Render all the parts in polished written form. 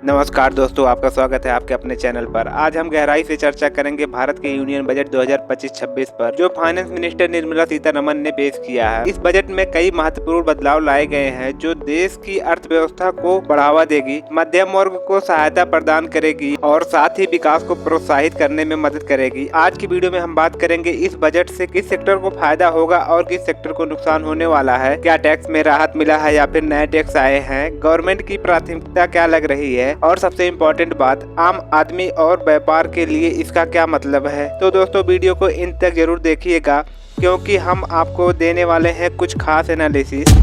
नमस्कार दोस्तों, आपका स्वागत है आपके अपने चैनल पर। आज हम गहराई से चर्चा करेंगे भारत के यूनियन बजट 2025-26 पर, जो फाइनेंस मिनिस्टर निर्मला सीतारमण ने पेश किया है। इस बजट में कई महत्वपूर्ण बदलाव लाए गए हैं जो देश की अर्थव्यवस्था को बढ़ावा देगी, मध्यम वर्ग को सहायता प्रदान करेगी और साथ ही विकास को प्रोत्साहित करने में मदद करेगी। आज की वीडियो में हम बात करेंगे इस बजट से किस सेक्टर को फायदा होगा और किस सेक्टर को नुकसान होने वाला है, क्या टैक्स में राहत मिला है या फिर नए टैक्स आए हैं, गवर्नमेंट की प्राथमिकता क्या लग रही है और सबसे इम्पोर्टेंट बात, आम आदमी और व्यापार के लिए इसका क्या मतलब है। तो दोस्तों वीडियो को इन तक जरूर देखिएगा क्योंकि हम आपको देने वाले हैं कुछ खास एनालिसिस।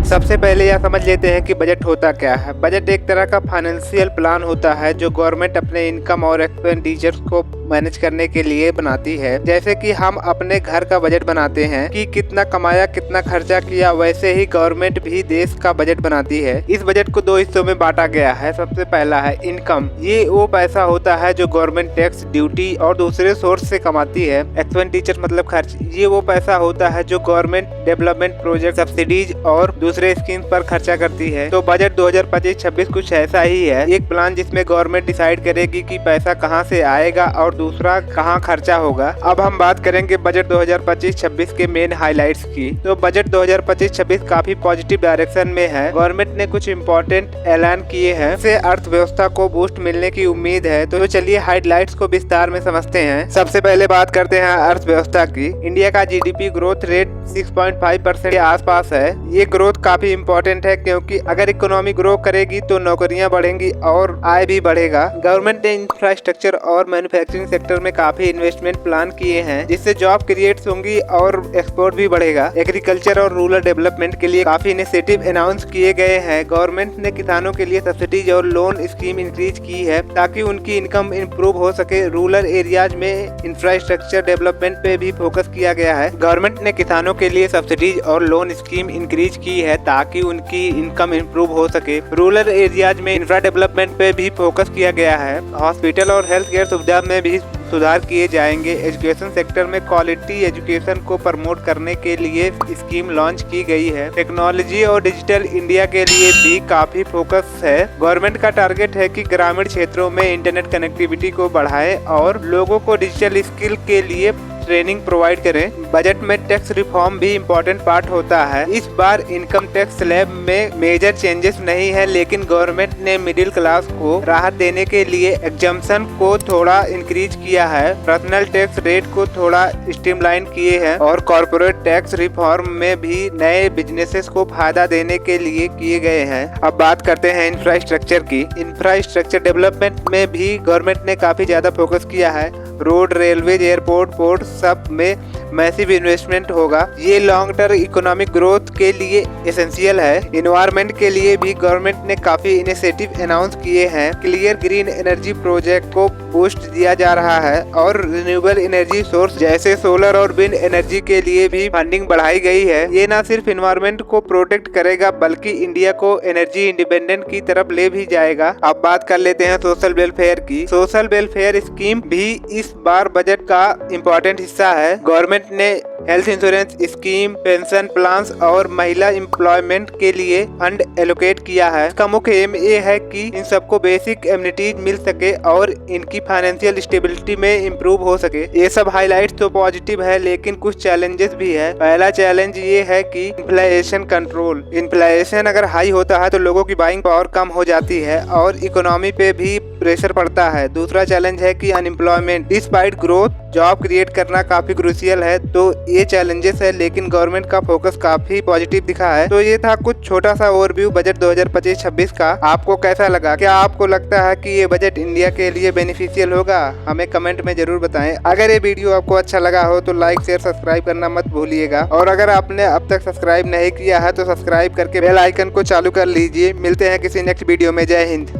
सबसे पहले यह समझ लेते हैं कि बजट होता क्या है। बजट एक तरह का फाइनेंशियल प्लान होता है जो गवर्नमेंट अपने इनकम और एक्सपेंडिचर्स को मैनेज करने के लिए बनाती है। जैसे कि हम अपने घर का बजट बनाते हैं कि कितना कमाया कितना खर्चा किया, वैसे ही गवर्नमेंट भी देश का बजट बनाती है। इस बजट को दो हिस्सों में बांटा गया है। सबसे पहला है इनकम। ये वो पैसा होता है जो गवर्नमेंट टैक्स, ड्यूटी और दूसरे सोर्स से कमाती है। एक्सपेंडिचर मतलब खर्च। ये वो पैसा होता है जो गवर्नमेंट डेवलपमेंट प्रोजेक्ट, सब्सिडीज और दूसरे स्कीम पर खर्चा करती है। तो बजट 2025-26 कुछ ऐसा ही है, एक प्लान जिसमें गवर्नमेंट डिसाइड करेगी कि पैसा कहां से आएगा और दूसरा कहां खर्चा होगा। अब हम बात करेंगे बजट 2025-26 के मेन हाइलाइट्स की। तो बजट 2025-26 काफी पॉजिटिव डायरेक्शन में है। गवर्नमेंट ने कुछ इम्पोर्टेंट ऐलान किए हैं, इससे अर्थव्यवस्था को बूस्ट मिलने की उम्मीद है। तो चलिए हाइलाइट्स को विस्तार में समझते हैं। सबसे पहले बात करते हैं अर्थव्यवस्था की। इंडिया का जीडीपी ग्रोथ रेट 6.5% के आसपास है। ये ग्रोथ काफी इम्पोर्टेंट है क्योंकि अगर इकोनॉमी ग्रो करेगी तो नौकरियां बढ़ेंगी और आय भी बढ़ेगा। गवर्नमेंट ने इंफ्रास्ट्रक्चर और मैन्युफैक्चरिंग सेक्टर में काफी इन्वेस्टमेंट प्लान किए हैं जिससे जॉब क्रिएट होंगी और एक्सपोर्ट भी बढ़ेगा। एग्रीकल्चर और रूरल डेवलपमेंट के लिए काफी इनिशिएटिव अनाउंस किए गए हैं। गवर्नमेंट ने किसानों के लिए सब्सिडीज और लोन स्कीम इंक्रीज की है ताकि उनकी इनकम इम्प्रूव हो सके। रूरल एरियाज में इंफ्रास्ट्रक्चर डेवलपमेंट पे भी फोकस किया गया है। गवर्नमेंट ने किसानों के लिए सब्सिडीज और लोन स्कीम इंक्रीज की है ताकि उनकी इनकम इम्प्रूव हो सके। रूरल एरियाज में इंफ्रा डेवलपमेंट पे भी फोकस किया गया है। हॉस्पिटल और हेल्थ केयर सुविधा में भी सुधार किए जाएंगे। एजुकेशन सेक्टर में क्वालिटी एजुकेशन को प्रमोट करने के लिए स्कीम लॉन्च की गई है। टेक्नोलॉजी और डिजिटल इंडिया के लिए भी काफी फोकस है। गवर्नमेंट का टारगेट है कि ग्रामीण क्षेत्रों में इंटरनेट कनेक्टिविटी को बढ़ाए और लोगों को डिजिटल स्किल के लिए ट्रेनिंग प्रोवाइड करें। बजट में टैक्स रिफॉर्म भी इम्पोर्टेंट पार्ट होता है। इस बार इनकम टैक्स स्लैब में मेजर चेंजेस नहीं है, लेकिन गवर्नमेंट ने मिडिल क्लास को राहत देने के लिए एग्जम्पशन को थोड़ा इंक्रीज किया है। पर्सनल टैक्स रेट को थोड़ा स्ट्रीमलाइन किए हैं और कॉर्पोरेट टैक्स रिफॉर्म में भी नए बिजनेसेस को फायदा देने के लिए किए गए हैं। अब बात करते हैं इंफ्रास्ट्रक्चर की। इंफ्रास्ट्रक्चर डेवलपमेंट में भी गवर्नमेंट ने काफी ज्यादा फोकस किया है। रोड, रेलवे, एयरपोर्ट, पोर्ट सब में मैसिव इन्वेस्टमेंट होगा। ये लॉन्ग टर्म इकोनॉमिक ग्रोथ के लिए एसेंशियल है। इन्वायरमेंट के लिए भी गवर्नमेंट ने काफी इनिशिएटिव अनाउंस किए हैं। क्लियर ग्रीन एनर्जी प्रोजेक्ट को बूस्ट दिया जा रहा है और रिन्यूएबल एनर्जी सोर्स जैसे सोलर और विंड एनर्जी के लिए भी फंडिंग बढ़ाई गई है। ये न सिर्फ इन्वायरमेंट को प्रोटेक्ट करेगा बल्कि इंडिया को एनर्जी इंडिपेंडेंट की तरफ ले भी जाएगा। अब बात कर लेते हैं सोशल वेलफेयर की। सोशल वेलफेयर स्कीम भी इस बार बजट का इम्पोर्टेंट हिस्सा है। गवर्नमेंट ने health insurance scheme, pension plans और महिला एम्प्लॉयमेंट के लिए फंड एलोकेट किया है। इसका मुख्य एम ये है कि इन सबको बेसिक एमिनिटीज मिल सके और इनकी फाइनेंशियल स्टेबिलिटी में इम्प्रूव हो सके। ये सब हाइलाइट्स तो पॉजिटिव है, लेकिन कुछ चैलेंजेस भी है। पहला चैलेंज ये है कि इन्फ्लेशन कंट्रोल। इन्फ्लेशन अगर हाई होता है तो लोगों की बाइंग पावर कम हो जाती है और इकोनॉमी पे भी प्रेशर पड़ता है। दूसरा चैलेंज है कि unemployment. Despite growth, job create करना काफी क्रूशियल है। तो ये चैलेंजेस है, लेकिन गवर्नमेंट का फोकस काफी पॉजिटिव दिखा है। तो ये था कुछ छोटा सा ओवरव्यू बजट 2025-26 का। आपको कैसा लगा? क्या आपको लगता है कि ये बजट इंडिया के लिए बेनिफिशियल होगा? हमें कमेंट में जरूर बताएं। अगर ये वीडियो आपको अच्छा लगा हो तो लाइक, शेयर, सब्सक्राइब करना मत भूलिएगा। और अगर आपने अब तक सब्सक्राइब नहीं किया है तो सब्सक्राइब करके बेल आइकन को चालू कर लीजिए। मिलते हैं किसी नेक्स्ट वीडियो में। जय हिंद।